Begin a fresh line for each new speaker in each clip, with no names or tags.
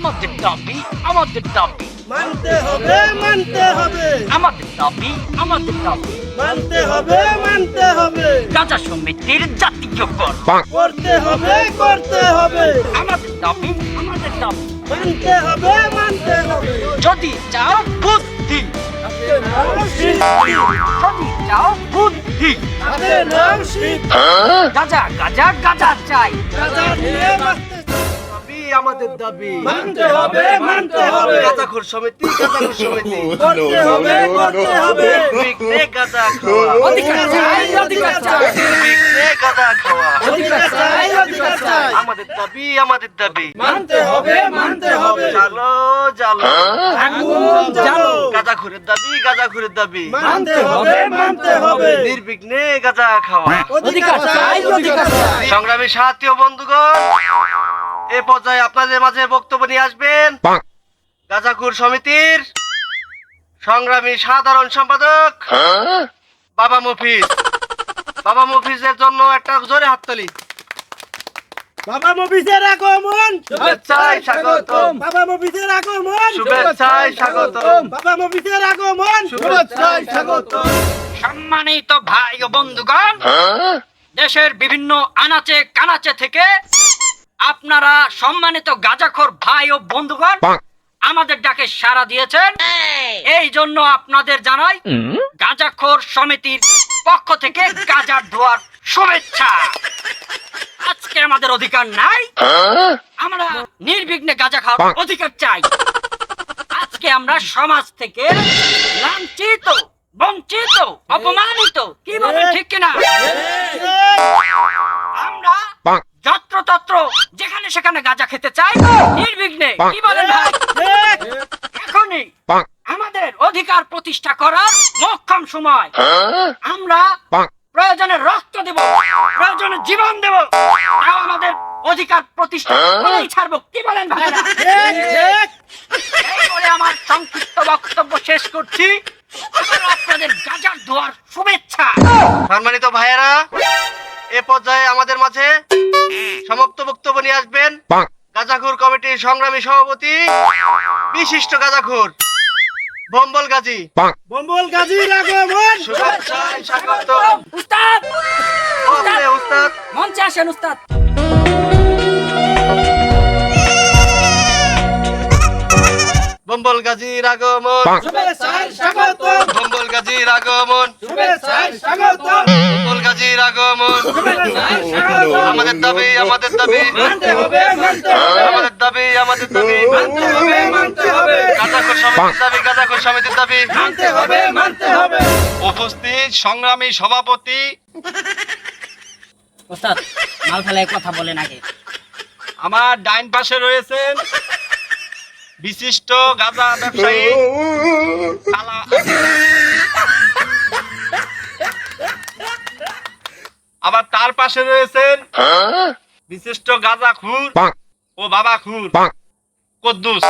আমাদের দাবি আমাদের দাবি
মানতে হবে মানতে হবে
আমাদের দাবি আমাদের দাবি
মানতে হবে মানতে হবে
গাঁজা সমিতির জাতীয়করণ
করতে হবে করতে হবে
আমাদের দাবি আমাদের দাবি
মানতে হবে মানতে হবে
যদি চাও বুদ্ধি যদি চাও বুদ্ধি
হাতে নাও শীত
গাঁজা গাঁজা গাঁজা চাই
গাঁজা নিয়ে বাঁচতে
দাবি আমাদের দাবি
মানতে হবে মানতে হবে
গাঁজাখোর সমিতি গাঁজাখোর সমিতি
করতে হবে করতে হবে
বিঘ্নে গাঁজা খাওয়া
অধিকার চাই অধিকার চাই
বিঘ্নে গাঁজা খাওয়া
অধিকার চাই অধিকার চাই
আমাদের দাবি আমাদের দাবি
মানতে হবে মানতে হবে
জালো জালো
আগুন জ্বালো
গাঁজাখোরের দাবি গাঁজাখোরের দাবি
মানতে হবে মানতে হবে
নির্বিঘ্নে গাঁজা খাওয়া
অধিকার চাই অধিকার চাই
সংগ্রামী সাথী ও বন্ধুগণ এ পর্যায়ে আপনাদের মাঝে বক্তব্য নিয়ে আসবেন গাঁজাখোর সমিতির সংগ্রামী সাধারণ সম্পাদক বাবা মফিজ। বাবা মফিজের জন্য একটা জোরে হাততালি।
বাবা মফিজের আগমন
শুভেচ্ছায় স্বাগতম
বাবা মফিজের আগমন
শুভেচ্ছায় স্বাগতম
বাবা মফিজের আগমন
শুভেচ্ছায় স্বাগতম।
সম্মানিত ভাই ও বন্ধুগণ, দেশের বিভিন্ন আনাচে কানাচে থেকে আপনারা সম্মানিত গাঁজাখোর ভাই ও বন্ধুগণ আমাদের ডাকে সাড়া দিয়েছেন। এই জন্য আপনাদের জানাই গাঁজাখোর সমিতির পক্ষ থেকে গাঁজার ধোয়ার শুভেচ্ছা। আজকে আমাদের অধিকার নাই, আমরা নির্বিঘ্নে গাঁজা খাওয়ার অধিকার চাই। আজকে আমরা সমাজ থেকে লাঞ্ছিত, বঞ্চিত, অপমানিত, কি বলেন ঠিক কিনা? আমরা যত্রতত্র যেখানে সেখানে গাঁজা খেতে চাই নির্বিঘ্নে, কি বলেন ভাই? এখনই আমাদের অধিকার প্রতিষ্ঠা করার মোক্ষম সময়। আমরা প্রয়োজনে রক্ত দেব, প্রয়োজনে জীবন দেব, তাও আমাদের অধিকার প্রতিষ্ঠা করেই ছাড়বো, কি বলেন ভাইরা? এই বলে আমার সংক্ষিপ্ত বক্তব্য শেষ করছি। আবারও আপনাদের গাঁজার ধোয়ার শুভেচ্ছা।
সম্মানিত ভাইয়েরা, এ পর্যায়ে আমাদের মাঝে সমাপ্ত বক্তব্য নিয়ে আসবেন গাঁজাখোর কমিটির সংগ্রামী সভাপতি বিশিষ্ট গাঁজাখোর বম্বল গাজী।
বম্বল গাজীর আগমন
শুভেচ্ছায় স্বাগতম।
উস্তাদ,
ওকে উস্তাদ।
মঞ্চে আসেন উস্তাদ।
বম্বল গাজীর আগমন
শুভেচ্ছায় স্বাগতম
বম্বল গাজীর আগমন
শুভেচ্ছায় স্বাগতম
বম্বল গাজীর আগমন
শুভেচ্ছায় স্বাগতম
আমাদের দাবি আমাদের দাবি
মানতে হবে মানতে হবে
আমাদের দাবি আমাদের দাবি
মানতে হবে মানতে হবে
গাঁজাখোর সমিতির দাবি গাঁজাখোর সমিতির দাবি
মানতে হবে মানতে হবে
উপস্থিত সংগ্রামী সভাপতি
উস্তাদ, মাল ফেলায় কথা বলেন আগে।
আমার ডাইন পাশে রয়েছেন বিশিষ্ট গাঁজা ব্যবসায়ী কালা। আবার তার পাশে রয়েছেন বিশিষ্ট গাঁজা খুর ও বাবা খুর কদ্দুস।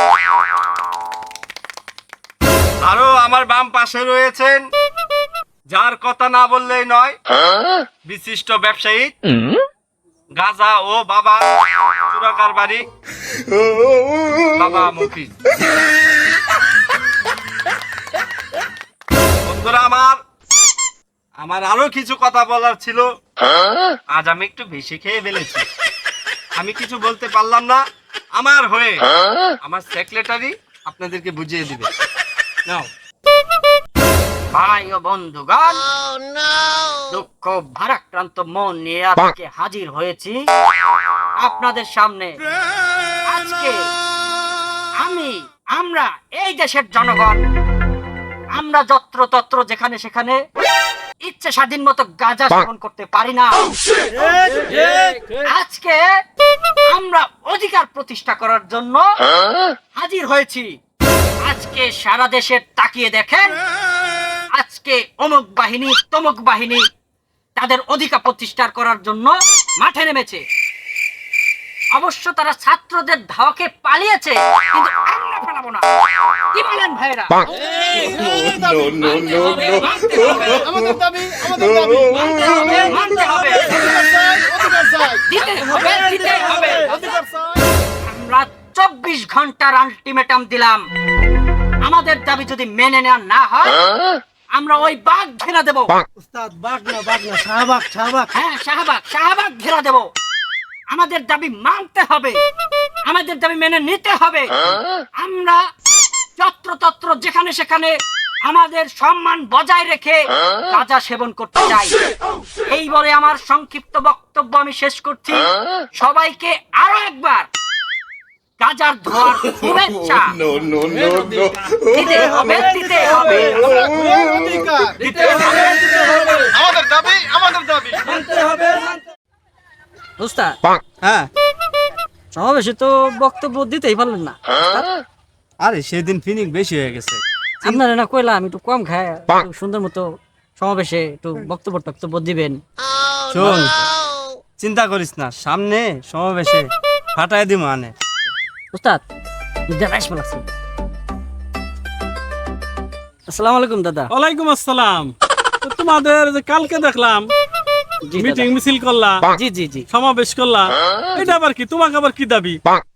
আরো আমার বাম পাশে রয়েছেন যার কথা না বললেই নয়, বিশিষ্ট ব্যবসায়ী গাঁজা ও বাবা চুরাকার বাড়ি বাবা মফিজ। বন্ধুরা, আমার আরো কিছু কথা বলার ছিল, আজ আমি একটু বেশি খেয়ে ফেলেছি। আমি কিছু বলতে পারলাম না, আমার হয়ে আমার সেক্রেটারি আপনাদেরকে বুঝিয়ে দিবে। নাও
ভাই ও বন্ধুগণ, দুঃখ ভারাক্রান্ত মন নিয়ে আজকে হাজির হয়েছি আপনাদের সামনে। আজকে আমরা এই দেশের জনগণ, আমরা যত্রতত্র যেখানে সেখানে ইচ্ছে স্বাধীন মতো গাঁজা সেবন করতে পারি না। আজকে আমরা অধিকার প্রতিষ্ঠা করার জন্য হাজির হয়েছি। আজকে সারা দেশের তাকিয়ে দেখেন, আজকে অমুক বাহিনী তমুক বাহিনী তাদের অধিকার প্রতিষ্ঠা করার জন্য মাঠে নেমেছে। অবশ্য তারা ছাত্রদের ধাওয়াকে পালিয়েছে, কিন্তু আমরা পালাবো না, কি বলেন ভাইরা?
আমাদের দাবি আমাদের দাবি
মানতে হবে, মানতে হবে,
অধিকার চাই অধিকার চাই
দিতে হবে, দিতে হবে।
অধিকার চাই
আমরা 24 ঘন্টার আলটিমেটাম দিলাম। আমাদের দাবি যদি মেনে নেওয়া না হয় আমরা ওই বাঘ ঘেরা দেব।
উস্তাদ বাঘ না শাহবাগ শাহবাগ।
হ্যাঁ, শাহবাগ ঘেরা দেব। আমাদের দাবি মানতে হবে, আমাদের দাবি মেনে নিতে হবে। আমরা যত্রতত্র যেখানে সেখানে আমাদের সম্মান বজায় রেখে গাঁজা সেবন করতে চাই। এই বলে আমার সংক্ষিপ্ত বক্তব্য আমি শেষ করছি। সবাইকে আরো একবার গাঁজার ধোয়ার শুভেচ্ছা। দিতে হবে।
আমরা ঘুরের অধিকার দিতে হবে।
আমাদের দাবি
মানতে হবে।
উস্তাদ,
হ্যাঁ,
সমাবেশে তো বক্তব্য দিতেই পারলেন না।
আরে সেদিন ফিনিক বেশি হয়ে গেছে।
আপনারা না কইলাম আমি একটু কম খায় একটু সুন্দর মতো সমাবেশে একটু বক্তব্য দিবেন।
শোন, চিন্তা করিস না, সামনে সমাবেশে ফাটাই দিব আনে।
উস্তাদ, আসসালামু আলাইকুম দাদা।
ওয়ালাইকুম আসসালাম। তো তোমাদের যে কালকে দেখলাম
জি
মিটিং
দাদা।
মিছিল করলা,
জি
সমাবেশ করলা, এটা আবার কি? তোমাকে আবার কি দাবি?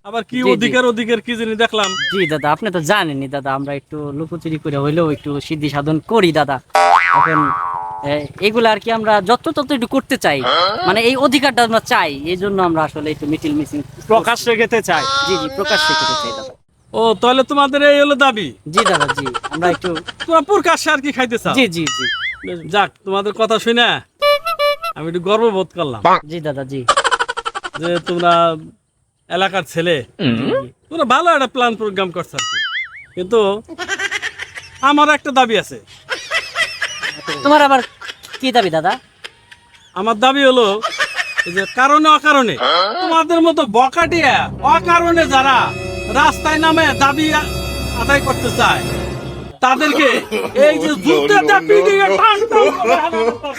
আবার কি
জি, জি।
অধিকার কি জানি দেখলাম।
জি দাদা, আপনি তো জানেনই দাদা, আমরা একটু লুকোচুরি করে হইলেও একটু সিদ্ধি সাধন করি দাদা। এখন এগুলা আর কি আমরা যত একটু করতে চাই, মানে এই অধিকারটা আমরা চাই, এই জন্য আমরা আসলে একটু মিটিং মিছিল
প্রকাশ রেখেতে চাই।
জি প্রকাশ্যে করতে চাই দাদা।
ও, তাহলে তোমাদের এই হলো দাবি।
জি দাদা, জি আমরা একটু
তোমরা প্রকাশ্যে আর কি খাইতে চাও?
জি
যাক, তোমাদের কথা শুনে আমি একটু গর্ববোধ করলাম
জি দাদা, জি
যে তোমরা এলাকার ছেলে, তোমরা ভালো একটা প্ল্যান প্রোগ্রাম করছো আর কি। কিন্তু আমার একটা দাবি আছে।
তোমার আবার কি দাবি দাদা?
আমার দাবি হলো এই যে কারণে অকারণে তোমাদের মতো বকাটিয়া অকারণে যারা রাস্তায় নামে দাবি আদায় করতে চায় তাদেরকে এই যে জুতা দিয়ে পিটিয়ে টান টান করে হালানো দরকার।